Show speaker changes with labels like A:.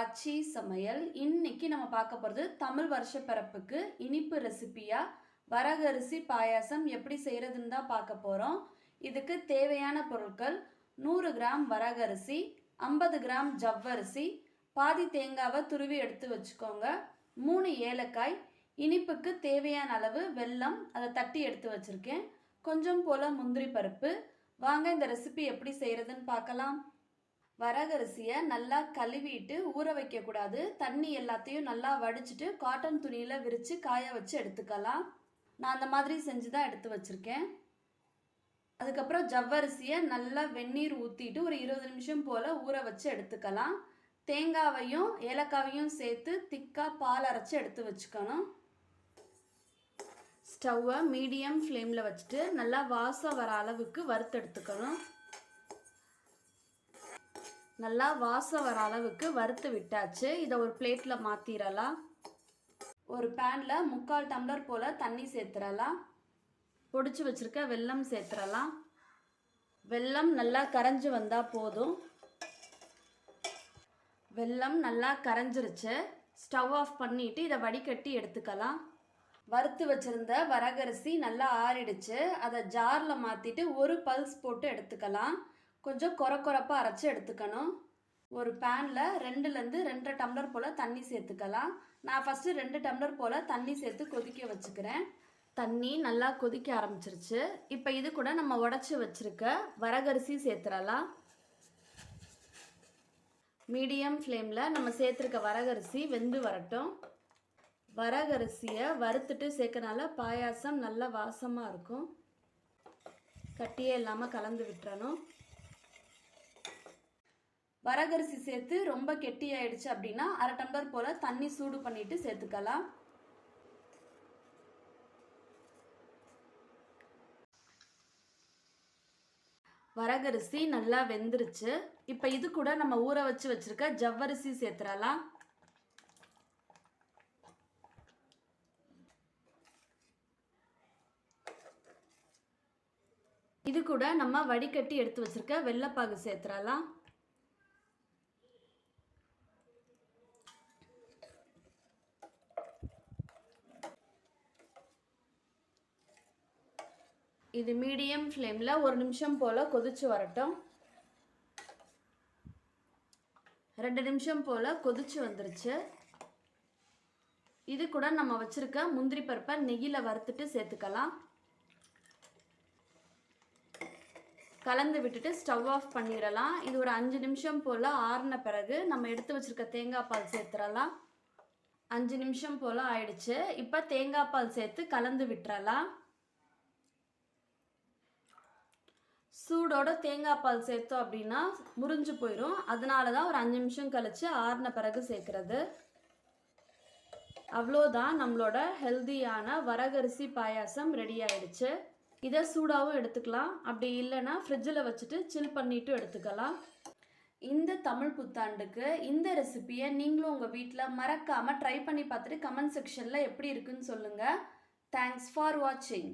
A: ஆச்சி சமையல். இன்னைக்கு நம்ம பார்க்க போகிறது தமிழ் வருஷ பிறப்புக்கு இனிப்பு ரெசிபியாக வரகரிசி பாயாசம் எப்படி செய்கிறதுன்னு தான் பார்க்க போகிறோம். இதுக்கு தேவையான பொருட்கள் 100 கிராம் வரகரிசி, 50 கிராம் ஜவ்வரிசி, பாதி தேங்காவை துருவி எடுத்து வச்சுக்கோங்க, 3 ஏலக்காய், இனிப்புக்கு தேவையான அளவு வெல்லம் அதை தட்டி எடுத்து வச்சுருக்கேன், கொஞ்சம் போல் முந்திரி பருப்பு. வாங்க இந்த ரெசிபி எப்படி செய்கிறதுன்னு பார்க்கலாம். வரகரிசியை நல்லா கழுவிட்டு ஊற வைக்கக்கூடாது. தண்ணி எல்லாத்தையும் நல்லா வடிச்சிட்டு காட்டன் துணியில் விரித்து காய வச்சு எடுத்துக்கலாம். நான் அந்த மாதிரி செஞ்சு தான் எடுத்து வச்சுருக்கேன். அதுக்கப்புறம் ஜவ்வரிசியை நல்லா வெந்நீர் ஊற்றிட்டு ஒரு 20 நிமிஷம் போல் ஊற வச்சு எடுத்துக்கலாம். தேங்காவையும் ஏலக்காவையும் சேர்த்து திக்காக பால் அரைச்சி எடுத்து வச்சுக்கணும். ஸ்டவ்வை மீடியம் ஃப்ளேமில் வச்சுட்டு நல்லா வாசம் வர அளவுக்கு வறுத்தெடுத்துக்கணும். நல்லா வாசம் வர அளவுக்கு வறுத்து விட்டாச்சு. இதை ஒரு பிளேட்டில் மாற்றிடலாம். ஒரு பேனில் 3/4 டம்ளர் போல் தண்ணி சேர்த்துடலாம். பொடிச்சு வச்சுருக்க வெல்லம் சேர்த்துடலாம். வெல்லம் நல்லா கரைஞ்சி வந்தால் போதும். வெல்லம் நல்லா கரைஞ்சிருச்சு. ஸ்டவ் ஆஃப் பண்ணிவிட்டு இதை வடிகட்டி எடுத்துக்கலாம். வறுத்து வச்சுருந்த வரகரிசி நல்லா ஆறிடுச்சு. அதை ஜாரில் மாற்றிட்டு ஒரு பல்ஸ் போட்டு எடுத்துக்கலாம். கொஞ்சம் கொரப்பாக அரைச்சி எடுத்துக்கணும். ஒரு பேனில் 2லேருந்து 2.5 டம்ளர் போல் தண்ணி சேர்த்துக்கலாம். நான் ஃபஸ்ட்டு 2 டம்ளர் போல் தண்ணி சேர்த்து கொதிக்க வச்சுக்கிறேன். தண்ணி நல்லா கொதிக்க ஆரம்பிச்சிருச்சு. இப்போ இது கூட நம்ம உடச்சி வச்சுருக்க வரகரிசி சேர்த்துடலாம். மீடியம் ஃப்ளேமில் நம்ம சேர்த்துருக்க வரகரிசி வெந்து வரட்டும். வரகரிசியை வறுத்துட்டு சேர்க்கறனால பாயாசம் நல்லா வாசமாக இருக்கும். கட்டியே இல்லாமல் கலந்து விட்டுறணும். வரகரிசி சேர்த்து ரொம்ப கெட்டியாயிடுச்சு அப்படின்னா 1/2 டம்ளர் போல் தண்ணி சூடு பண்ணிட்டு சேர்த்துக்கலாம். வரகரிசி நல்லா வெந்துருச்சு. இப்போ இது கூட நம்ம ஊற வச்சு வச்சிருக்க ஜவ்வரிசி சேர்த்துடலாம். இது கூட நம்ம வடிகட்டி எடுத்து வச்சிருக்க வெள்ளைப்பாகு சேர்த்துடலாம். இது மீடியம் ஃப்ளேமில் 1 நிமிஷம் போல் கொதிச்சு வரட்டும். 2 நிமிஷம் போல் கொதிச்சு வந்துருச்சு. இது கூட நம்ம வச்சுருக்க முந்திரி பருப்பை நெய்யில் வறுத்துட்டு சேர்த்துக்கலாம். கலந்து விட்டுட்டு ஸ்டவ் ஆஃப் பண்ணிடலாம். இது ஒரு 5 நிமிஷம் போல் ஆறின பிறகு நம்ம எடுத்து வச்சுருக்க தேங்காய் பால் சேர்த்துடலாம். 5 நிமிஷம் போல் ஆயிடுச்சு. இப்போ தேங்காய் பால் சேர்த்து கலந்து விட்டுறலாம். சூடோட தேங்காய் பால் சேர்த்தோம் அப்படின்னா முறிஞ்சு போயிடும். அதனால தான் ஒரு 5 நிமிஷம் கழித்து ஆறின பிறகு சேர்க்குறது. அவ்வளோதான், நம்மளோட ஹெல்தியான வரகரிசி பாயாசம் ரெடி ஆயிடுச்சு. இதை சூடாகவும் எடுத்துக்கலாம். அப்படி இல்லைன்னா ஃப்ரிட்ஜில் வச்சுட்டு சில் பண்ணிவிட்டு எடுத்துக்கலாம். இந்த தமிழ் புத்தாண்டுக்கு இந்த ரெசிபியை நீங்களும் உங்கள் வீட்டில் மறக்காமல் ட்ரை பண்ணி பார்த்துட்டு கமெண்ட் செக்ஷனில் எப்படி இருக்குன்னு சொல்லுங்கள். தேங்க்ஸ் ஃபார் வாட்சிங்.